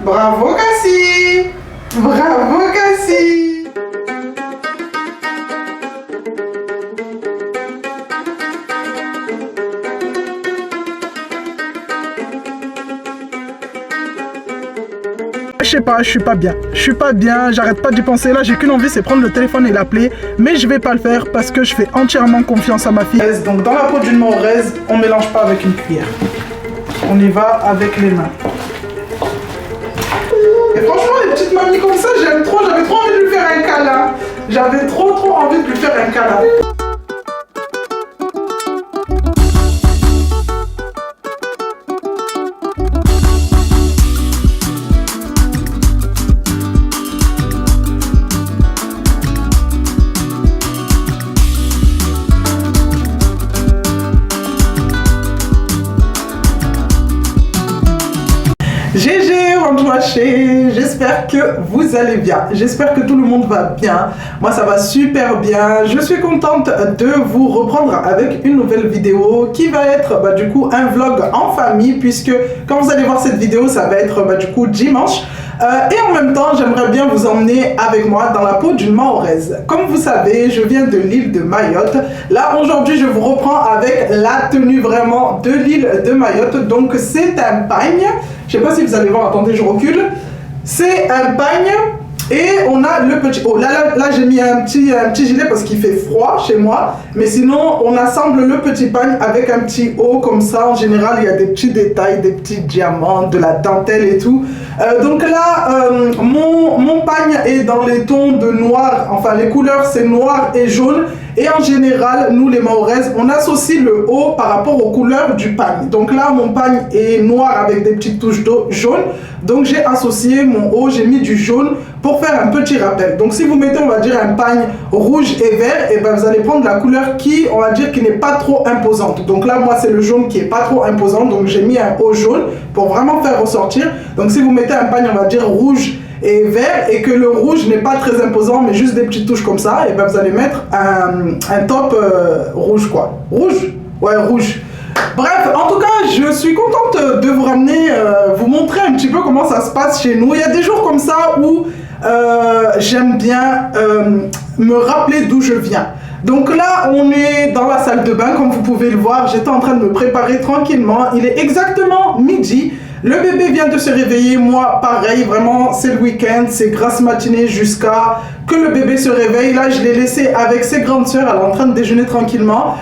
Bravo Cassie! Bravo Cassie! Je sais pas, je suis pas bien, j'arrête pas d'y penser, là j'ai qu'une envie, c'est prendre le téléphone et l'appeler, mais je vais pas le faire parce que je fais entièrement confiance à ma fille. Donc dans la peau d'une mahoraise, on mélange pas avec une cuillère. On y va avec les mains. Et franchement, les petites mamies comme ça, j'aime trop, j'avais trop envie de lui faire un câlin. J'avais trop envie de lui faire un câlin. GG, Randouaché, j'espère que vous allez bien, j'espère que tout le monde va bien, moi ça va super bien, je suis contente de vous reprendre avec une nouvelle vidéo qui va être du coup un vlog en famille puisque quand vous allez voir cette vidéo ça va être du coup dimanche. Et en même temps, j'aimerais bien vous emmener avec moi dans la peau d'une mahoraise. Comme vous savez, je viens de l'île de Mayotte. Là, aujourd'hui, je vous reprends avec la tenue vraiment de l'île de Mayotte. Donc, c'est un pagne. Je ne sais pas si vous allez voir, attendez, je recule. C'est un pagne et on a le petit haut. Là j'ai mis un petit gilet parce qu'il fait froid chez moi. Mais sinon, on assemble le petit pagne avec un petit haut comme ça. En général, il y a des petits détails, des petits diamants, de la dentelle et tout. Donc là, mon pagne est dans les tons de noir. Enfin, les couleurs, c'est noir et jaune. Et en général, nous les mahoraises, on associe le haut par rapport aux couleurs du pagne. Donc là, mon pagne est noir avec des petites touches jaune. Donc j'ai associé mon haut, j'ai mis du jaune pour faire un petit rappel. Donc si vous mettez, on va dire, un pagne rouge et vert, et ben vous allez prendre la couleur qui, on va dire, qui n'est pas trop imposante. Donc là, moi, c'est le jaune qui est pas trop imposant. Donc j'ai mis un haut jaune pour vraiment faire ressortir. Donc si vous mettez un pagne, on va dire, rouge et vert et que le rouge n'est pas très imposant mais juste des petites touches comme ça, et ben vous allez mettre un top rouge quoi. Rouge? Ouais, rouge. Bref, en tout cas, je suis contente de vous ramener, vous montrer un petit peu comment ça se passe chez nous. Il y a des jours comme ça où j'aime bien me rappeler d'où je viens. Donc là, on est dans la salle de bain, comme vous pouvez le voir. J'étais en train de me préparer tranquillement. Il est exactement midi. Le bébé vient de se réveiller, moi pareil, vraiment c'est le week-end, c'est grasse matinée jusqu'à que le bébé se réveille. Là je l'ai laissé avec ses grandes soeurs, elle est en train de déjeuner tranquillement.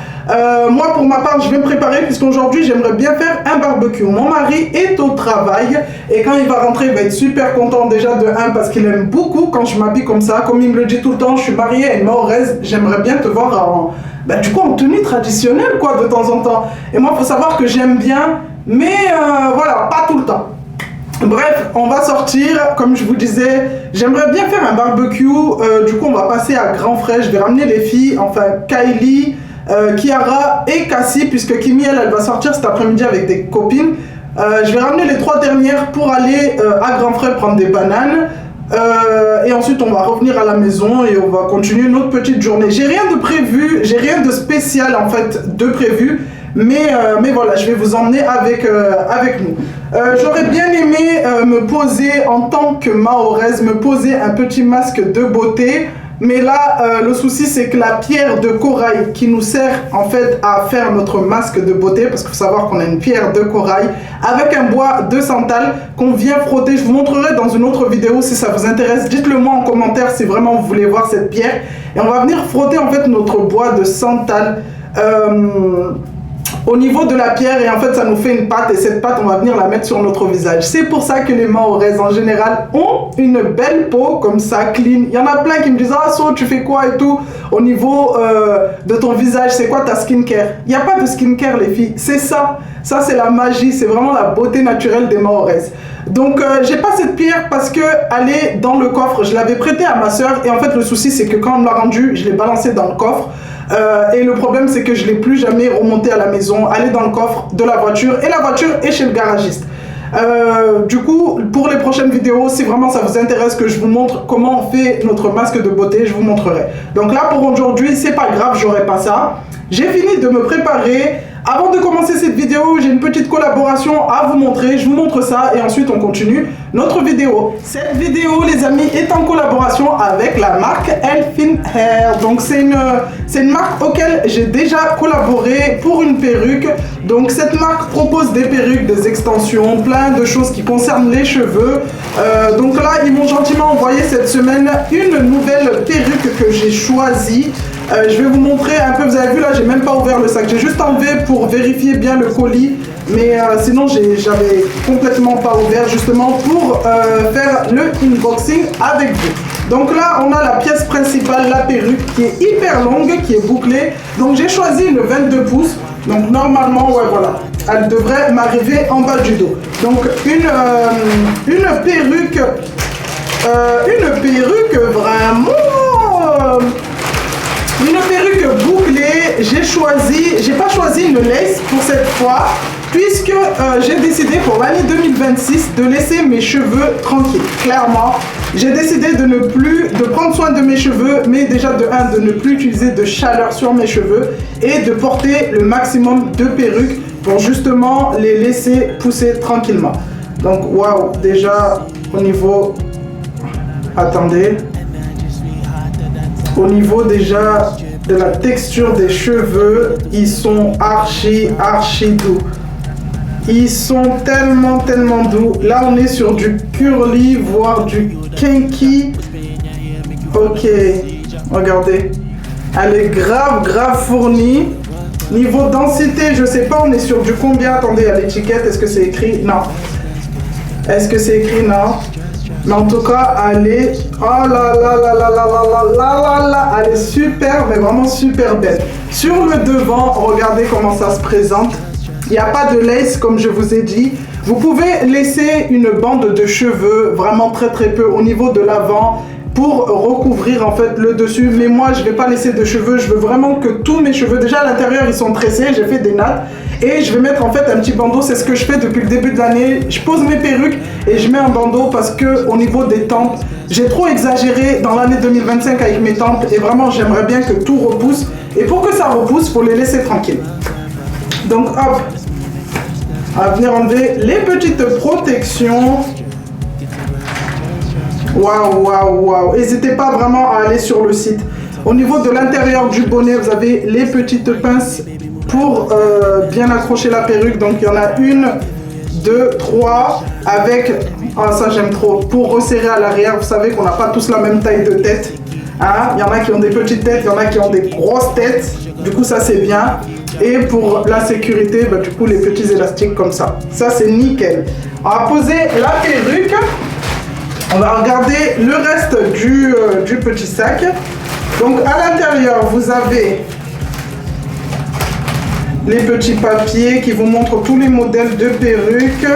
Moi pour ma part je vais me préparer puisqu'aujourd'hui j'aimerais bien faire un barbecue. Mon mari est au travail et quand il va rentrer il va être super content déjà de 1 parce qu'il aime beaucoup quand je m'habille comme ça. Comme il me le dit tout le temps, je suis mariée à une mahoraise, j'aimerais bien te voir en, du coup en tenue traditionnelle quoi de temps en temps. Et moi il faut savoir que j'aime bien. Mais voilà, pas tout le temps. Bref, on va sortir, comme je vous disais, j'aimerais bien faire un barbecue, du coup on va passer à Grand Frais, je vais ramener les filles, enfin Kylie, Kiara et Cassie, puisque Kimi elle va sortir cet après-midi avec des copines. Je vais ramener les 3 dernières pour aller à Grand Frais prendre des bananes. Et ensuite on va revenir à la maison et on va continuer notre petite journée. J'ai rien de prévu, j'ai rien de spécial en fait de prévu. Mais voilà, je vais vous emmener avec nous. J'aurais bien aimé me poser en tant que mahoraise, me poser un petit masque de beauté. Mais là, le souci, c'est que la pierre de corail qui nous sert en fait à faire notre masque de beauté, parce qu'il faut savoir qu'on a une pierre de corail avec un bois de santal qu'on vient frotter. Je vous montrerai dans une autre vidéo si ça vous intéresse. Dites-le moi en commentaire si vraiment vous voulez voir cette pierre. Et on va venir frotter en fait notre bois de santal au niveau de la pierre et en fait ça nous fait une pâte et cette pâte on va venir la mettre sur notre visage. C'est pour ça que les mahoraises en général ont une belle peau comme ça, clean. Il y en a plein qui me disent ah So tu fais quoi et tout au niveau de ton visage, c'est quoi ta skincare? Il n'y a pas de skincare les filles, c'est ça. Ça c'est la magie, c'est vraiment la beauté naturelle des mahoraises. Donc j'ai pas cette pierre parce que elle est dans le coffre, je l'avais prêtée à ma soeur et en fait le souci c'est que quand on me l'a rendue, je l'ai balancée dans le coffre. Et le problème c'est que je ne l'ai plus jamais remontée à la maison, elle est dans le coffre de la voiture et la voiture est chez le garagiste. Du coup, pour les prochaines vidéos, si vraiment ça vous intéresse que je vous montre comment on fait notre masque de beauté, je vous montrerai. Donc là pour aujourd'hui, c'est pas grave, j'aurai pas ça. J'ai fini de me préparer Avant de commencer cette vidéo, j'ai une petite collaboration à vous montrer. Je vous montre ça et ensuite on continue notre vidéo. Cette vidéo, les amis, est en collaboration avec la marque Elfin Hair. Donc c'est une marque auquel j'ai déjà collaboré pour une perruque. Donc cette marque propose des perruques, des extensions, plein de choses qui concernent les cheveux. Donc là, ils m'ont gentiment envoyé cette semaine une nouvelle perruque que j'ai choisie. Je vais vous montrer un peu, vous avez vu là, j'ai même pas ouvert le sac, j'ai juste enlevé pour vérifier bien le colis, mais sinon j'avais complètement pas ouvert justement pour faire le unboxing avec vous. Donc là on a la pièce principale, la perruque qui est hyper longue, qui est bouclée, donc j'ai choisi le 22 pouces, donc normalement ouais voilà, elle devrait m'arriver en bas du dos. Donc une perruque vraiment... Une perruque bouclée, j'ai pas choisi une lace pour cette fois, puisque j'ai décidé pour l'année 2026 de laisser mes cheveux tranquilles. Clairement, j'ai décidé de prendre soin de mes cheveux, mais déjà de ne plus utiliser de chaleur sur mes cheveux et de porter le maximum de perruques pour justement les laisser pousser tranquillement. Donc waouh, déjà au niveau... Attendez. Au niveau déjà de la texture des cheveux, ils sont archi doux. Ils sont tellement doux. Là, on est sur du curly, voire du kinky. Ok, regardez. Elle est grave fournie. Niveau densité, je sais pas, on est sur du combien? Attendez, à l'étiquette, est-ce que c'est écrit? Non. Est-ce que c'est écrit? Non. Mais en tout cas, elle est... Oh là là, elle est super, mais vraiment super belle. Sur le devant, regardez comment ça se présente. Il n'y a pas de lace, comme je vous ai dit. Vous pouvez laisser une bande de cheveux, vraiment très peu, au niveau de l'avant, pour recouvrir en fait le dessus. Mais moi, je ne vais pas laisser de cheveux. Je veux vraiment que tous mes cheveux, déjà à l'intérieur, ils sont tressés. J'ai fait des nattes. Et je vais mettre en fait un petit bandeau, c'est ce que je fais depuis le début de l'année. Je pose mes perruques et je mets un bandeau parce que au niveau des tempes, j'ai trop exagéré dans l'année 2025 avec mes tempes et vraiment j'aimerais bien que tout repousse. Et pour que ça repousse, il faut les laisser tranquilles. Donc hop, on va venir enlever les petites protections. Waouh. N'hésitez pas vraiment à aller sur le site. Au niveau de l'intérieur du bonnet, vous avez les petites pinces pour bien accrocher la perruque. Donc il y en a 1, 2, 3 avec, ça j'aime trop, pour resserrer à l'arrière. Vous savez qu'on n'a pas tous la même taille de tête, hein? Il y en a qui ont des petites têtes, il y en a qui ont des grosses têtes, du coup ça c'est bien. Et pour la sécurité, du coup les petits élastiques comme ça c'est nickel. On va poser la perruque, on va regarder le reste du petit sac. Donc à l'intérieur vous avez les petits papiers qui vous montrent tous les modèles de perruques.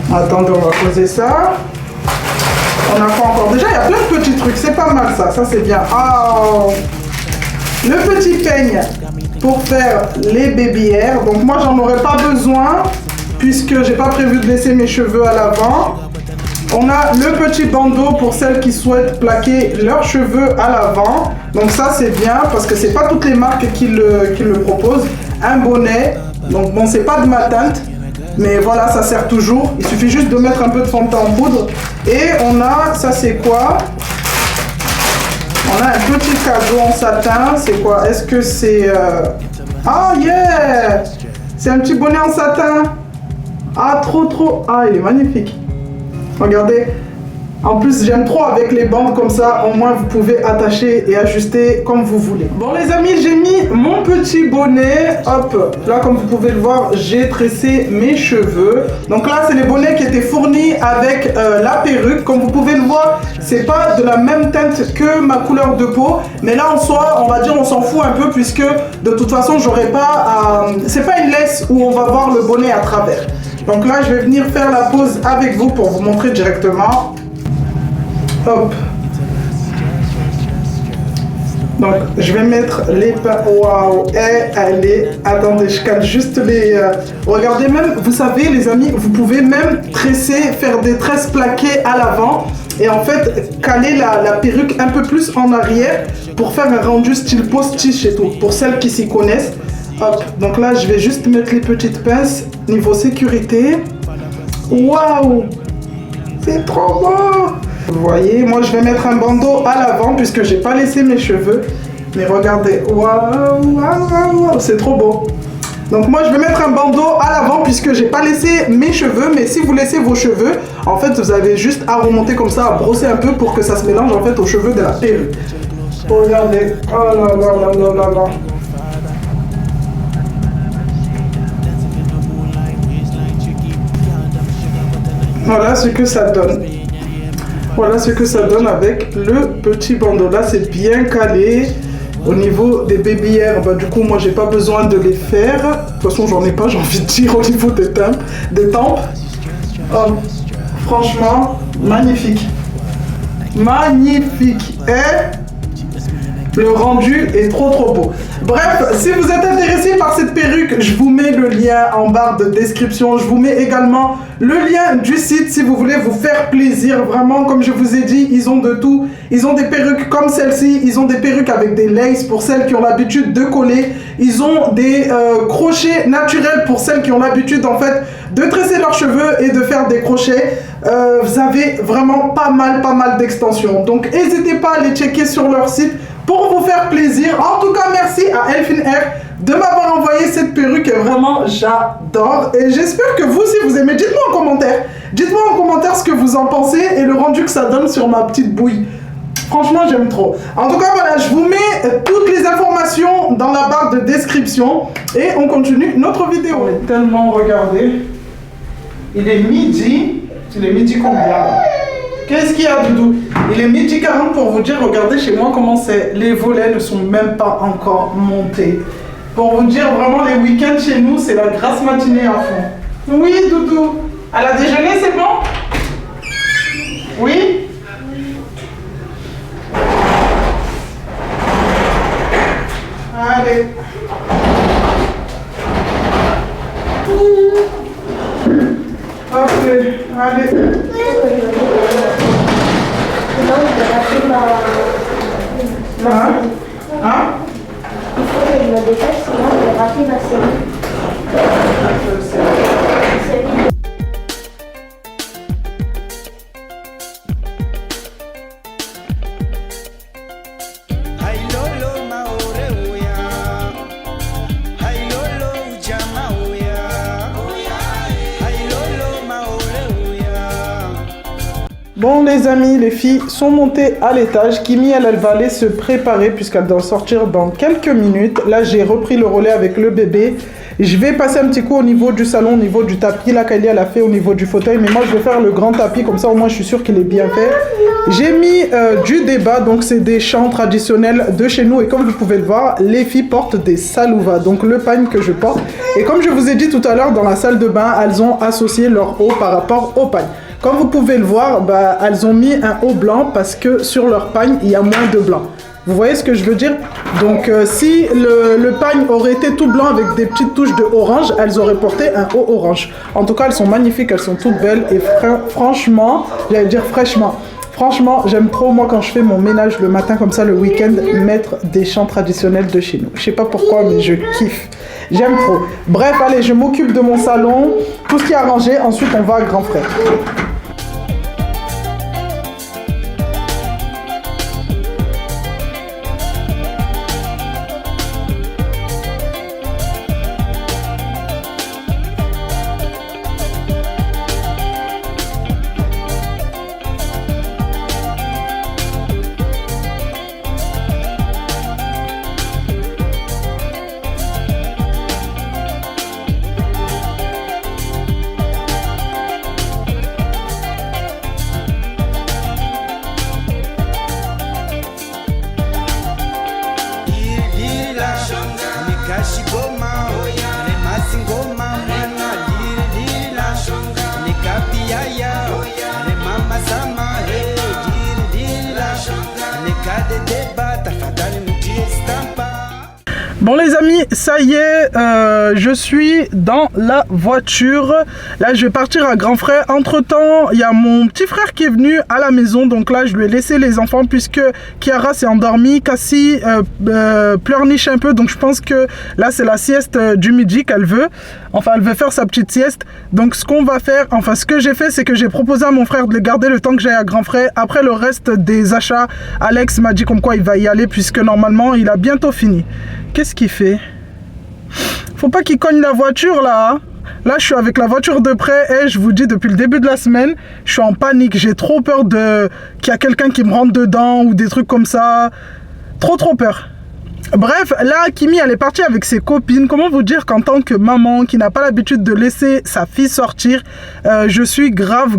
Attendez, on va poser ça. On a quoi encore? Déjà, il y a plein de petits trucs. C'est pas mal ça c'est bien. Oh. Le petit peigne pour faire les baby hair. Donc moi, j'en aurais pas besoin puisque j'ai pas prévu de laisser mes cheveux à l'avant. On a le petit bandeau pour celles qui souhaitent plaquer leurs cheveux à l'avant. Donc ça c'est bien parce que c'est pas toutes les marques qui le proposent. Un bonnet, donc bon c'est pas de ma teinte, mais voilà ça sert toujours. Il suffit juste de mettre un peu de fond de teint en poudre. Et on a, ça c'est quoi? On a un petit cadeau en satin. C'est quoi? Est-ce que c'est... Ah yeah! C'est un petit bonnet en satin. Ah trop. Ah il est magnifique. Regardez, en plus j'aime trop avec les bandes comme ça, au moins vous pouvez attacher et ajuster comme vous voulez. Bon les amis, j'ai mis mon petit bonnet, hop, là comme vous pouvez le voir, j'ai tressé mes cheveux. Donc là c'est les bonnets qui étaient fournis avec la perruque, comme vous pouvez le voir, c'est pas de la même teinte que ma couleur de peau, mais là en soi, on va dire on s'en fout un peu puisque de toute façon j'aurais pas, c'est pas une laisse où on va voir le bonnet à travers. Donc là, je vais venir faire la pose avec vous pour vous montrer directement. Hop. Donc, je vais mettre les pinces. Waouh, elle est... Attendez, je cale juste les... Regardez même, vous savez les amis, vous pouvez même tresser, faire des tresses plaquées à l'avant. Et en fait, caler la perruque un peu plus en arrière pour faire un rendu style postiche et tout. Pour celles qui s'y connaissent. Hop, donc là, je vais juste mettre les petites pinces niveau sécurité. Waouh! C'est trop beau! Vous voyez, moi, je vais mettre un bandeau à l'avant puisque j'ai pas laissé mes cheveux. Mais regardez, waouh, waouh, waouh, c'est trop beau. Donc moi, je vais mettre un bandeau à l'avant puisque j'ai pas laissé mes cheveux. Mais si vous laissez vos cheveux, en fait, vous avez juste à remonter comme ça, à brosser un peu pour que ça se mélange en fait aux cheveux de la perruque. Regardez, oh là là là là là là. Voilà ce que ça donne. Voilà ce que ça donne avec le petit bandeau. Là, c'est bien calé. Au niveau des babyères, bah, du coup, moi, j'ai pas besoin de les faire. De toute façon, j'en ai pas, j'ai envie de dire, au niveau des tempes. Oh, franchement, magnifique. Magnifique. Et le rendu est trop beau. Bref, si vous êtes intéressé par cette perruque, je vous mets le lien en barre de description. Je vous mets également le lien du site si vous voulez vous faire plaisir. Vraiment, comme je vous ai dit, ils ont de tout. Ils ont des perruques comme celle-ci. Ils ont des perruques avec des laces pour celles qui ont l'habitude de coller. Ils ont des crochets naturels pour celles qui ont l'habitude en fait de tresser leurs cheveux et de faire des crochets. Vous avez vraiment pas mal d'extensions. Donc n'hésitez pas à les checker sur leur site pour vous faire plaisir. En tout cas, merci à Elfin Hair de m'avoir envoyé cette perruque. Vraiment, j'adore. Et j'espère que vous aussi, vous aimez. Dites-moi en commentaire. Dites-moi en commentaire ce que vous en pensez et le rendu que ça donne sur ma petite bouille. Franchement, j'aime trop. En tout cas, voilà, je vous mets toutes les informations dans la barre de description. Et on continue notre vidéo. On est tellement regardé. Il est midi. Il est midi combien? Qu'est-ce qu'il y a, Doudou? Il est midi 40 pour vous dire, regardez chez moi comment c'est. Les volets ne sont même pas encore montés. Pour vous dire, vraiment, les week-ends chez nous, c'est la grasse matinée à fond. Oui, Doudou. À la déjeuner, c'est bon? Oui? Allez. Allez, allez. Hein? Hein? Il faut que je me dépêche, sinon je vais rater ma série. Bon les amis, les filles sont montées à l'étage. Kimi, elle va aller se préparer puisqu'elle doit sortir dans quelques minutes. Là, j'ai repris le relais avec le bébé. Je vais passer un petit coup au niveau du salon, au niveau du tapis. Là, Kylie, elle a fait au niveau du fauteuil. Mais moi, je vais faire le grand tapis. Comme ça, au moins, je suis sûre qu'il est bien fait. J'ai mis du débat. Donc, c'est des chants traditionnels de chez nous. Et comme vous pouvez le voir, les filles portent des salouvas. Donc, le pagne que je porte. Et comme je vous ai dit tout à l'heure, dans la salle de bain, elles ont associé leur haut par rapport au pagne. Comme vous pouvez le voir, bah, elles ont mis un haut blanc parce que sur leur pagne, il y a moins de blanc. Vous voyez ce que je veux dire? Donc, si le pagne aurait été tout blanc avec des petites touches de orange, elles auraient porté un haut orange. En tout cas, elles sont magnifiques, elles sont toutes belles et franchement, j'allais dire fraîchement. Franchement, j'aime trop, moi, quand je fais mon ménage le matin, comme ça, le week-end, mettre des chants traditionnels de chez nous. Je sais pas pourquoi, mais je kiffe. J'aime trop. Bref, allez, je m'occupe de mon salon, tout ce qui est arrangé. Ensuite, on va à Grand Frère. Bon les amis, ça y est, je suis dans la voiture. Là je vais partir à grand frère. Entre temps, il y a mon petit frère qui est venu à la maison. Donc là je lui ai laissé les enfants puisque Kiara s'est endormie. Cassie pleurniche un peu. Donc je pense que là c'est la sieste du midi qu'elle veut. Enfin elle veut faire sa petite sieste. Donc ce qu'on va faire, enfin ce que j'ai fait, c'est que j'ai proposé à mon frère de les garder le temps que j'aille à grand frère. Après le reste des achats, Alex m'a dit comme quoi il va y aller puisque normalement il a bientôt fini. Qu'est-ce qu'il fait? Faut pas qu'il cogne la voiture là, hein. Là je suis avec la voiture de près et je vous dis depuis le début de la semaine, je suis en panique. J'ai trop peur qu'il y a quelqu'un qui me rentre dedans ou des trucs comme ça. Trop peur. Bref, là Kimi elle est partie avec ses copines. Comment vous dire qu'en tant que maman qui n'a pas l'habitude de laisser sa fille sortir, je suis grave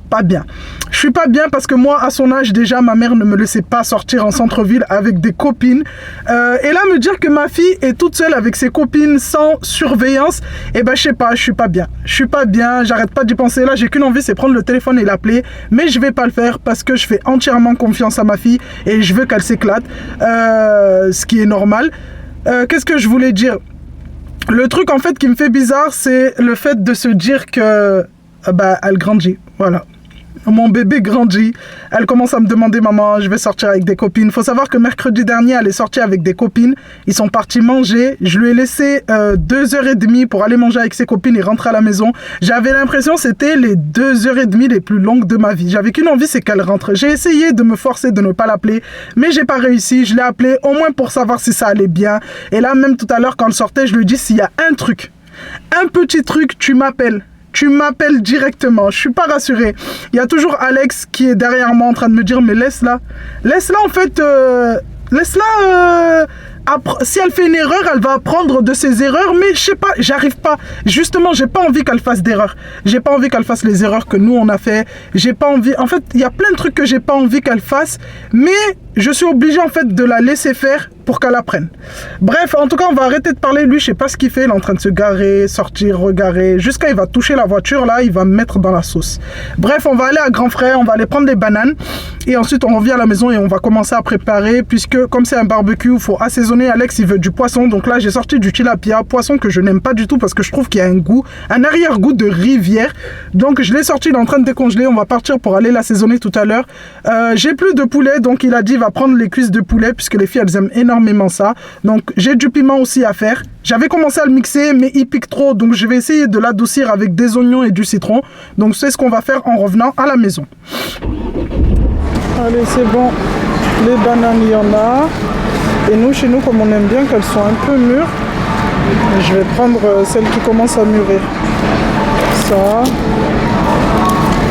pas bien. Je suis pas bien parce que moi à son âge déjà ma mère ne me laissait pas sortir en centre-ville avec des copines. Et là me dire que ma fille est toute seule avec ses copines sans surveillance, et ben je sais pas, je suis pas bien. Je suis pas bien, j'arrête pas d'y penser. Là j'ai qu'une envie, c'est prendre le téléphone et l'appeler. Mais je vais pas le faire parce que je fais entièrement confiance à ma fille et je veux qu'elle s'éclate. Ce qui est normal. Qu'est-ce que je voulais dire? Le truc en fait qui me fait bizarre, c'est le fait de se dire que elle grandit. Voilà. Mon bébé grandit, elle commence à me demander maman, je vais sortir avec des copines. Faut savoir que mercredi dernier, elle est sortie avec des copines. Ils sont partis manger. Je lui ai laissé 2h30 pour aller manger avec ses copines et rentrer à la maison. J'avais l'impression que c'était les 2h30 les plus longues de ma vie. J'avais qu'une envie, c'est qu'elle rentre. J'ai essayé de me forcer de ne pas l'appeler, mais j'ai pas réussi. Je l'ai appelée au moins pour savoir si ça allait bien. Et là, même tout à l'heure, quand elle sortait, je lui ai dit s'il y a un truc, un petit truc, tu m'appelles. Tu m'appelles directement, je suis pas rassurée. Il y a toujours Alex qui est derrière moi en train de me dire mais laisse-la. Laisse-la en fait, laisse-la... si elle fait une erreur, elle va apprendre de ses erreurs, mais je sais pas, j'arrive pas. Justement, j'ai pas envie qu'elle fasse d'erreurs. J'ai pas envie qu'elle fasse les erreurs que nous on a fait. J'ai pas envie, en fait, il y a plein de trucs que j'ai pas envie qu'elle fasse, mais je suis obligé en fait de la laisser faire pour qu'elle apprenne. Bref, en tout cas, on va arrêter de parler. Lui, je sais pas ce qu'il fait. Il est en train de se garer, sortir, regarer. Jusqu'à il va toucher la voiture, là, il va me mettre dans la sauce. Bref, on va aller à grand frère, on va aller prendre des bananes. Et ensuite, on revient à la maison et on va commencer à préparer. Puisque, comme c'est un barbecue, il faut assaisonner. Alex, il veut du poisson. Donc là, j'ai sorti du tilapia. Poisson que je n'aime pas du tout parce que je trouve qu'il y a un goût, un arrière-goût de rivière. Donc, je l'ai sorti, il est en train de décongeler. On va partir pour aller l'assaisonner tout à l'heure. J'ai plus de poulet. Donc, il a dit, il va prendre les cuisses de poulet puisque les filles, elles aiment énormément ça. Donc j'ai du piment aussi à faire. J'avais commencé à le mixer mais il pique trop, donc je vais essayer de l'adoucir avec des oignons et du citron. Donc c'est ce qu'on va faire en revenant à la maison. Allez, c'est bon, les bananes il y en a. Et nous, chez nous, comme on aime bien qu'elles soient un peu mûres, je vais prendre celles qui commencent à mûrir. Ça.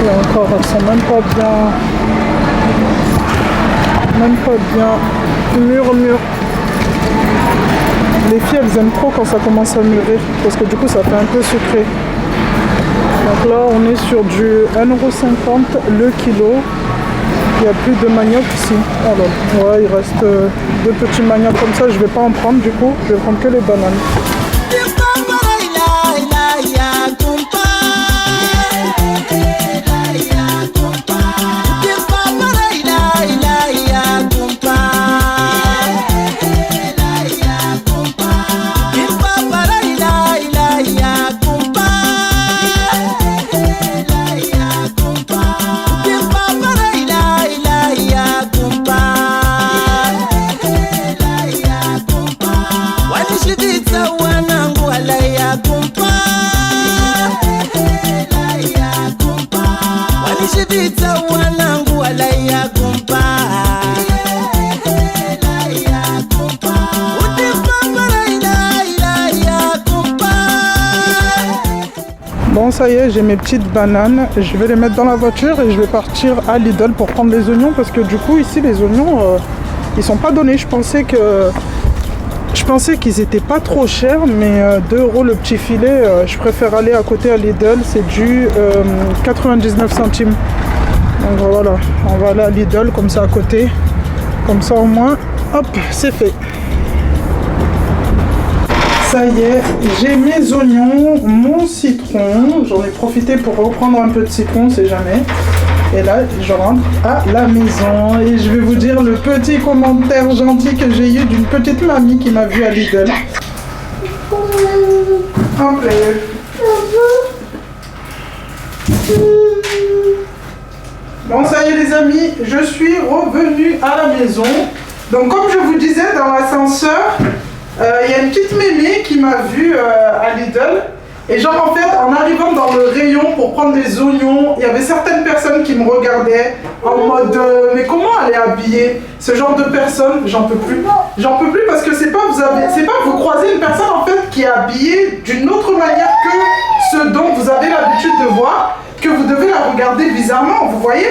Et encore, elles sont même pas bien mûres. Les filles elles aiment trop quand ça commence à mûrir parce que du coup ça fait un peu sucré. Donc là on est sur du 1,50 € le kilo. Il n'y a plus de manioc ici. Alors, ouais, il reste deux petits maniocs comme ça, je vais pas en prendre du coup, je vais prendre que les bananes. Bon, ça y est, j'ai mes petites bananes. Je vais les mettre dans la voiture et je vais partir à Lidl pour prendre les oignons parce que du coup ici les oignons ils sont pas donnés. Je pensais qu'ils étaient pas trop chers, mais 2 € le petit filet. Je préfère aller à côté à Lidl, c'est du 99 centimes. Donc voilà, on va aller à Lidl comme ça à côté, comme ça au moins, hop, c'est fait. Ça y est, j'ai mes oignons, mon citron. J'en ai profité pour reprendre un peu de citron, on sait jamais. Et là, je rentre à la maison et je vais vous dire le petit commentaire gentil que j'ai eu d'une petite mamie qui m'a vu à Lidl. Hop là. Bon, ça y est les amis, je suis revenue à la maison. Donc comme je vous disais dans l'ascenseur, il y a une petite mémé qui m'a vue à Lidl. Et genre en fait, en arrivant dans le rayon pour prendre des oignons, il y avait certaines personnes qui me regardaient en mode mais comment elle est habillée? Ce genre de personnes, j'en peux plus. J'en peux plus parce que c'est pas vous croisez une personne en fait qui est habillée d'une autre manière que ce dont vous avez l'habitude de voir, que vous devez la regarder bizarrement, vous voyez?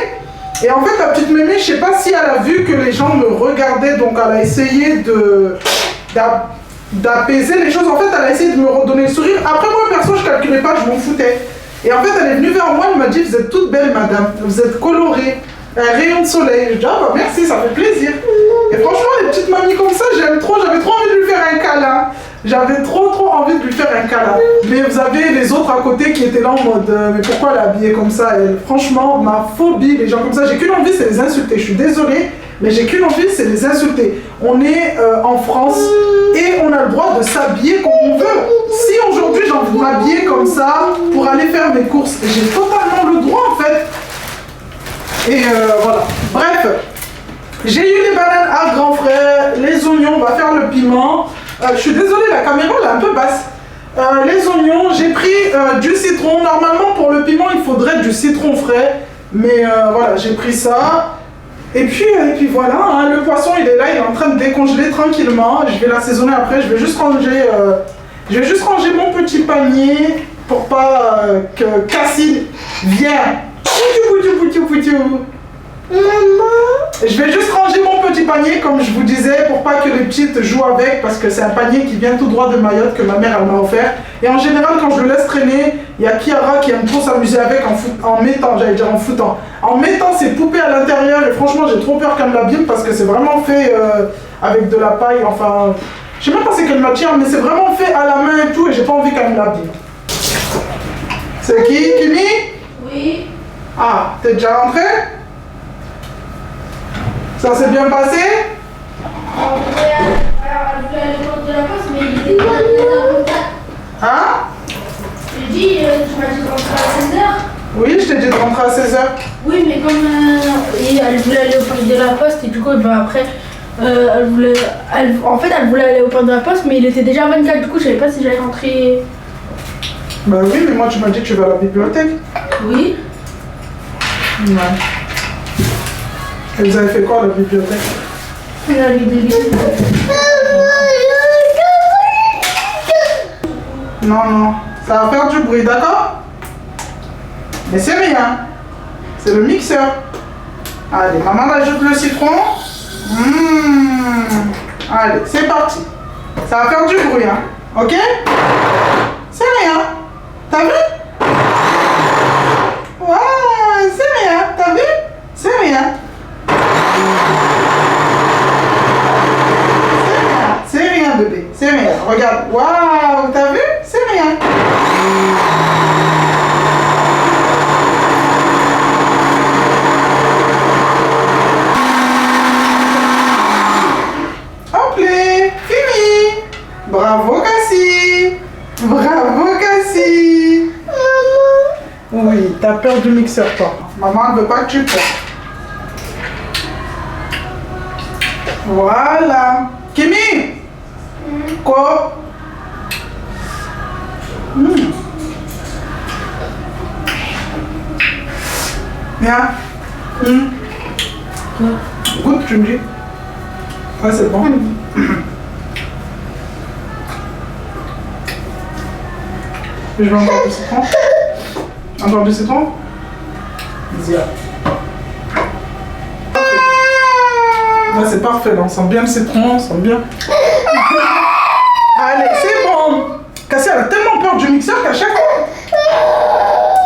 Et en fait, la petite mémé, je sais pas si elle a vu que les gens me regardaient, donc elle a essayé d'apaiser les choses. En fait, elle a essayé de me redonner le sourire. Après, moi, perso, je calculais pas, je m'en foutais. Et en fait, elle est venue vers moi, elle m'a dit, vous êtes toute belle, madame. Vous êtes colorée. Un rayon de soleil. Je dis, ah bah merci, ça fait plaisir. Et franchement, les petites mamies comme ça, j'aime trop. J'avais trop envie de lui faire un câlin. J'avais trop envie de lui faire un câlin. Mais vous avez les autres à côté qui étaient là en mode, mais pourquoi elle est habillée comme ça? Et franchement, ma phobie, les gens comme ça, j'ai qu'une envie, c'est les insulter. Je suis désolée. Mais j'ai qu'une envie, c'est les insulter. On est en France et on a le droit de s'habiller comme on veut. Si aujourd'hui j'ai envie de m'habiller comme ça pour aller faire mes courses, j'ai totalement le droit en fait. Et voilà. Bref, j'ai eu les bananes à grand frais, les oignons, on va faire le piment. Je suis désolée, la caméra elle est un peu basse. Les oignons, j'ai pris du citron. Normalement pour le piment il faudrait du citron frais. Mais voilà, j'ai pris ça. Et puis voilà, hein, le poisson il est là, il est en train de décongeler tranquillement. Je vais l'assaisonner après, je vais juste ranger mon petit panier pour pas que Cassie vienne. Je vais juste ranger mon petit panier comme je vous disais pour pas que les petites jouent avec parce que c'est un panier qui vient tout droit de Mayotte que ma mère elle m'a offert. Et en général quand je le laisse traîner, il y a Kiara qui aime trop s'amuser avec en mettant ses poupées à l'intérieur et franchement j'ai trop peur qu'elle me l'abîme parce que c'est vraiment fait avec de la paille, enfin je sais même pas c'est quelle matière mais c'est vraiment fait à la main et tout et j'ai pas envie qu'elle me l'abîme. C'est qui, Kimi? Oui. Ah, t'es déjà rentré? Ça s'est bien passé? Alors, elle voulait aller au de la poste, mais il était déjà 16h24. Hein? Je dis, tu m'as dit de rentrer à 16h. Oui, je t'ai dit de rentrer à 16h. Oui, mais comme elle voulait aller au poste de la poste, et du coup, ben, après, elle voulait aller au poste de la poste, mais il était déjà 24, du coup, je savais pas si j'allais rentrer. Bah oui, mais moi tu m'as dit que tu vas à la bibliothèque. Oui. Ouais. Et vous avez fait quoi à la bibliothèque? On a lu des livres. Non, ça va faire du bruit, d'accord? Mais c'est rien. C'est le mixeur. Allez, maman ajoute le citron. Allez, c'est parti. Ça va faire du bruit, hein? Ok? C'est rien. T'as vu? Ouais, c'est rien. T'as vu? C'est rien. C'est rien, bébé. C'est rien. Regarde. Waouh, t'as vu? C'est rien. Hop là, fini. Bravo, Cassie. Bravo, Cassie. Maman. Oui, t'as peur du mixeur, toi. Maman ne veut pas que tu peurs. Voilà. Kimi. Quoi? Viens. Quoi? Goûte, tu me dis. Ouais, c'est bon. Je veux encore du citron. Encore du citron? Zia. Là, c'est parfait. Là. On sent bien le citron, on sent bien. Allez, c'est bon. Cassie, elle a tellement peur du mixeur qu'à chaque fois...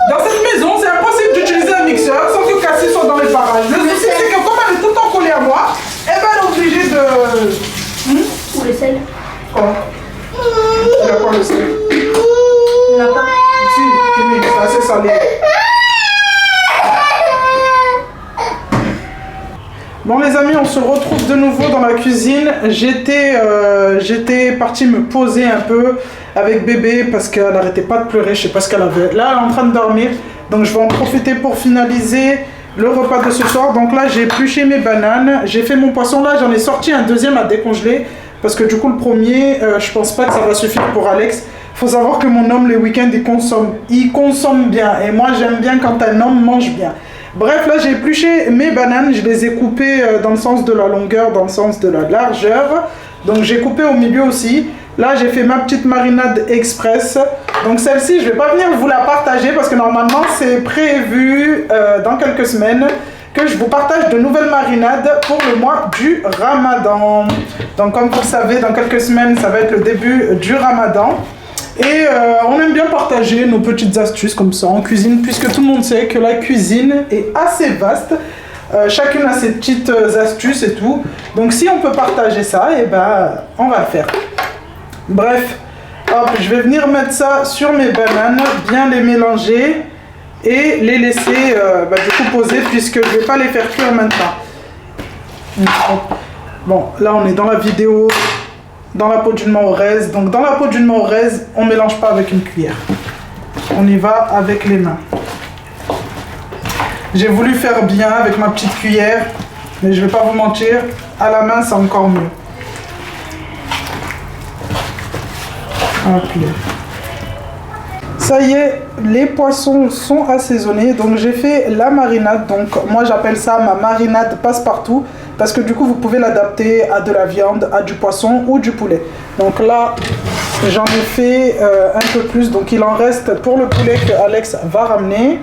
Dans cette maison, c'est impossible d'utiliser un mixeur sans que Cassie soit dans les parages. Le souci, c'est que comme elle est tout le temps collée à moi, elle va être obligée de... Ou le sel. Quoi? Il a quoi le sel? On n'a pas. Si, Kimi, c'est assez salé. Bon les amis, on se retrouve de nouveau dans la cuisine. J'étais partie me poser un peu avec bébé parce qu'elle n'arrêtait pas de pleurer, je sais pas ce qu'elle avait. Là elle est en train de dormir, donc je vais en profiter pour finaliser le repas de ce soir. Donc là j'ai épluché mes bananes, j'ai fait mon poisson, là j'en ai sorti un deuxième à décongeler parce que du coup le premier, je pense pas que ça va suffire pour Alex. Faut savoir que mon homme les week-ends il consomme bien et moi j'aime bien quand un homme mange bien. Bref, là j'ai épluché mes bananes, je les ai coupées dans le sens de la longueur, dans le sens de la largeur. Donc j'ai coupé au milieu aussi. Là j'ai fait ma petite marinade express. Donc celle-ci je vais pas venir vous la partager parce que normalement c'est prévu dans quelques semaines que je vous partage de nouvelles marinades pour le mois du Ramadan. Donc comme vous le savez, dans quelques semaines ça va être le début du Ramadan. Et on aime bien partager nos petites astuces comme ça en cuisine, puisque tout le monde sait que la cuisine est assez vaste. Chacune a ses petites astuces et tout. Donc si on peut partager ça, et ben on va le faire. Bref, hop, je vais venir mettre ça sur mes bananes, bien les mélanger et les laisser du coup poser, puisque je ne vais pas les faire cuire maintenant. Bon, là on est dans la vidéo. Dans la peau d'une mahoraise. Donc dans la peau d'une mahoraise, on ne mélange pas avec une cuillère. On y va avec les mains. J'ai voulu faire bien avec ma petite cuillère, mais je ne vais pas vous mentir, à la main c'est encore mieux. Hop là. Ça y est, les poissons sont assaisonnés, donc j'ai fait la marinade. Donc moi j'appelle ça ma marinade passe-partout, parce que du coup vous pouvez l'adapter à de la viande, à du poisson ou du poulet. Donc là j'en ai fait un peu plus, donc il en reste pour le poulet que Alex va ramener.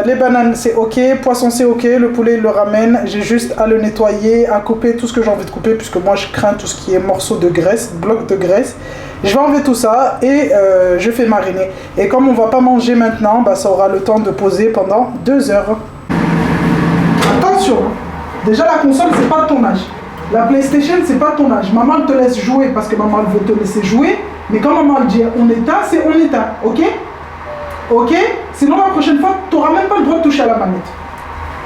Les bananes c'est ok, poisson c'est ok, le poulet il le ramène, j'ai juste à le nettoyer, à couper tout ce que j'ai envie de couper, puisque moi je crains tout ce qui est morceaux de graisse, blocs de graisse. Je vais enlever tout ça et je fais mariner. Et comme on va pas manger maintenant, bah, ça aura le temps de poser pendant 2 heures. Attention, déjà la console c'est pas de ton âge. La PlayStation c'est pas de ton âge. Maman elle te laisse jouer parce que maman elle veut te laisser jouer. Mais quand maman elle dit on éteint, c'est on éteint, ok? Ok? Sinon la prochaine fois, tu n'auras même pas le droit de toucher à la manette.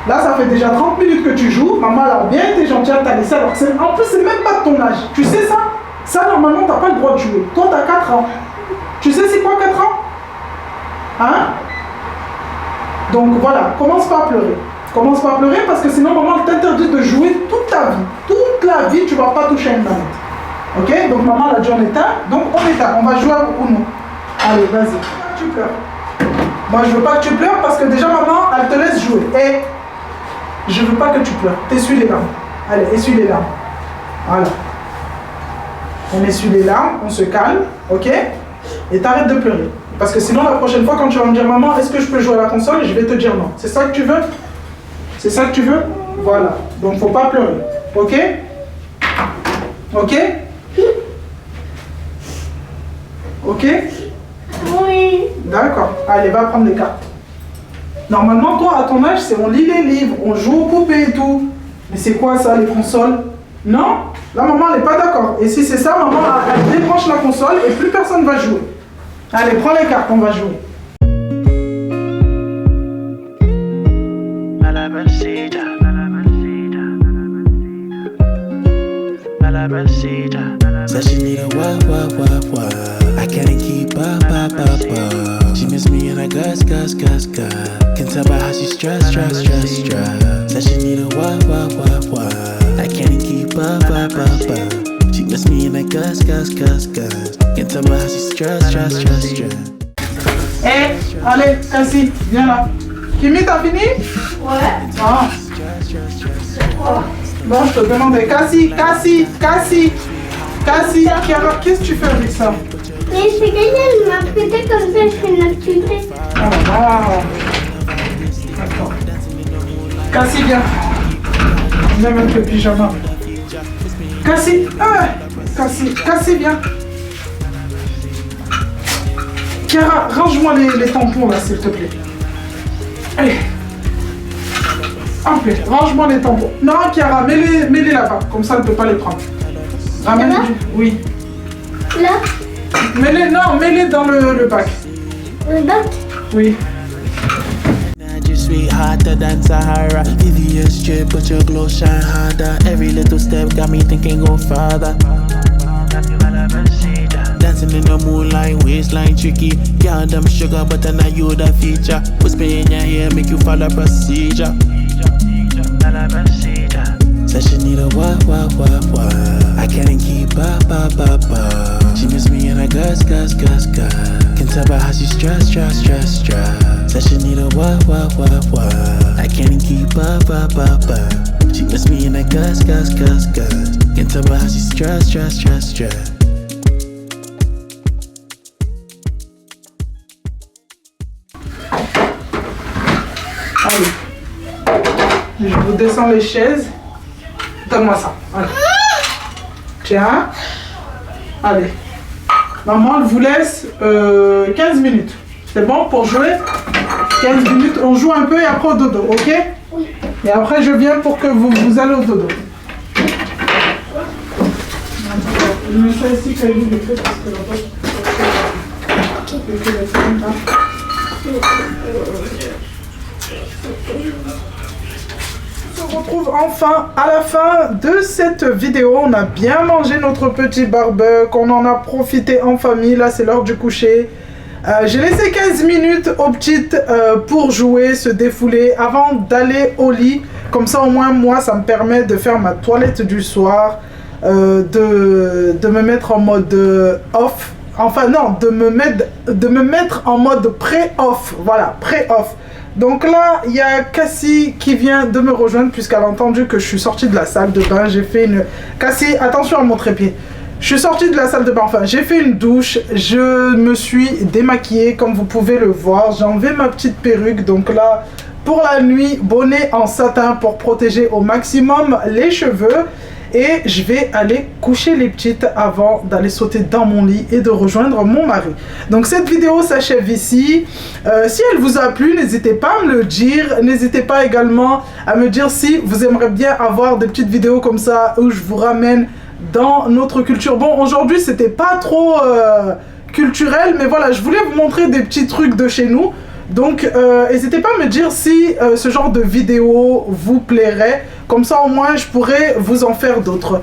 Là ça fait déjà 30 minutes que tu joues. Maman elle a bien été gentille, elle t'a laissé alors que en plus c'est même pas de ton âge. Tu sais ça? Ça, normalement, tu n'as pas le droit de jouer. Toi, tu as 4 ans. Tu sais c'est quoi 4 ans? Hein? Donc voilà, commence pas à pleurer. Commence pas à pleurer parce que sinon, maman t'interdit de jouer toute ta vie. Toute la vie, tu ne vas pas toucher à une manette. Ok? Donc maman, elle a dit on éteint. Donc on éteint. On va jouer à Uno. Allez, vas-y. Tu pleures. Moi, je veux pas que tu pleures parce que déjà, maman, elle te laisse jouer. Et je veux pas que tu pleures. T'essuies les larmes. Allez, essuie les larmes. Voilà. On essuie les larmes, on se calme, ok? Et t'arrêtes de pleurer. Parce que sinon, la prochaine fois, quand tu vas me dire, maman, est-ce que je peux jouer à la console? Je vais te dire non. C'est ça que tu veux? C'est ça que tu veux? Voilà. Donc, faut pas pleurer. Ok? Ok? Ok? Oui. D'accord. Allez, va prendre les cartes. Normalement, toi, à ton âge, c'est on lit les livres, on joue aux poupées et tout. Mais c'est quoi ça, les consoles? Non? Là, maman, elle n'est pas d'accord. Et si c'est ça, maman, elle débranche la console et plus personne va jouer. Allez, prends les cartes, on va jouer. Said she need a wah. I can't keep up. She miss me and I gus. Can tell by how she stressed. Said she need a wah. I can't keep up. She miss me and I gus. Can tell by how she stressed. Eh, allez, Cassie, viens là. Kimi, t'as fini? Ouais. Ah. Bon, je te demandais, Cassie, Chiara, qu'est-ce que tu fais avec ça? Mais c'est gagné, elle m'a prêté comme ça, je fais une activité. Oh là là. D'accord. Cassie, viens. Viens mettre le pyjama. Cassie, Cassie, viens. Chiara, range-moi les tampons là, s'il te plaît. Allez. Hop, range-moi les tampons. Non, Chiara, mets-les là-bas. Comme ça, elle ne peut pas les prendre. Ramène Là-bas? Oui. Là? Mets-les dans le bac. Le bac? Oui. I just sweet, hotter than Sahara. VVS drip, but your glow shine harder. Every little step got me thinking go farther. Dancing in the moonlight, waistline tricky. Girl, them sugar, but I know you the feature. Whisper in your ear, make you follow procedure. Said she need a wah. I can't keep up. She miss me in a gus. Can tell by how she stress. Said she need a wah. I can't keep up. She miss me in a gus. Can tell by how she stress. Allez. Je vous descends les chaises. Donne-moi ça. Allez. Tiens. Allez. Maman, elle vous laisse 15 minutes. C'est bon pour jouer? 15 minutes, on joue un peu et après au dodo, ok? Oui. Et après je viens pour que vous allez au dodo. Je mets ça ici quand il est fait parce que la poche. On se retrouve enfin à la fin de cette vidéo. On a bien mangé notre petit barbecue, on en a profité en famille. Là c'est l'heure du coucher. J'ai laissé 15 minutes aux petites pour jouer, se défouler avant d'aller au lit. Comme ça au moins moi ça me permet de faire ma toilette du soir, de me mettre en mode off. Enfin non, de me mettre en mode pré-off. Voilà, pré-off. Donc là, il y a Cassie qui vient de me rejoindre puisqu'elle a entendu que je suis sortie de la salle de bain. J'ai fait une... Cassie, attention à mon trépied. Je suis sortie de la salle de bain, enfin j'ai fait une douche. Je me suis démaquillée comme vous pouvez le voir. J'ai enlevé ma petite perruque. Donc là, pour la nuit, bonnet en satin pour protéger au maximum les cheveux. Et je vais aller coucher les petites avant d'aller sauter dans mon lit et de rejoindre mon mari. Donc cette vidéo s'achève ici. Si elle vous a plu, n'hésitez pas à me le dire. N'hésitez pas également à me dire si vous aimeriez bien avoir des petites vidéos comme ça où je vous ramène dans notre culture. Bon, aujourd'hui c'était pas trop culturel, mais voilà, je voulais vous montrer des petits trucs de chez nous. Donc n'hésitez pas à me dire si ce genre de vidéo vous plairait. Comme ça au moins je pourrais vous en faire d'autres.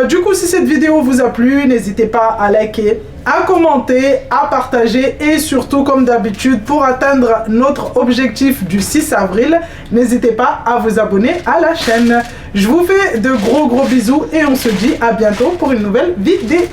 Du coup si cette vidéo vous a plu, n'hésitez pas à liker, à commenter, à partager. Et surtout comme d'habitude pour atteindre notre objectif du 6 avril, n'hésitez pas à vous abonner à la chaîne. Je vous fais de gros bisous et on se dit à bientôt pour une nouvelle vidéo.